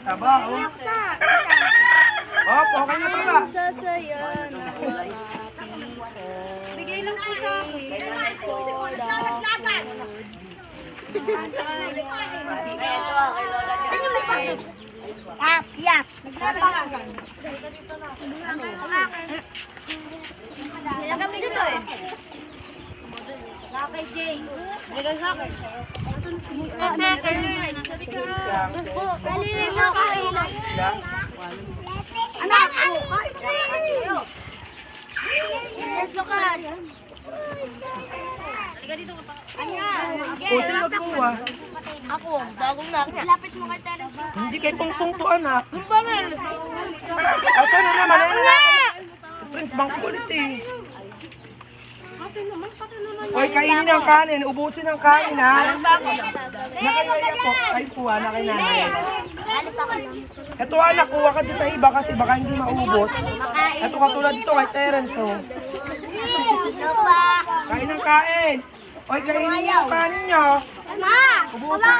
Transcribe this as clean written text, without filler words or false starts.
Taba, oh. Opo, okay na taba. Sasaya na Bigay lang po sa akin. Yap. Kaya kami dito eh. Kay Jay. Bigay sa akin. Kalilito ka. Ilang? Anak ako. Susukan. Halika dito ka pa. O, sino nagkuha? Ako, bagong na. Lapit mo kay Tere. Hindi kay Pungpung to, anak. Yung bangil. Asa na naman? Ano na? Si Prince Bang kulit eh. Hoy, kainin ang kanin. Ubusin ang kanin, ha? Nakilaya po. Ay po, anak kay nanay. Ito, anak, kuha ka dito sa iba kasi baka hindi maubos. Ito, katulad dito kay Terence, oh. Kain ng kain. Hoy, kainin niyo ang kanin niyo. Ma! Ubusin.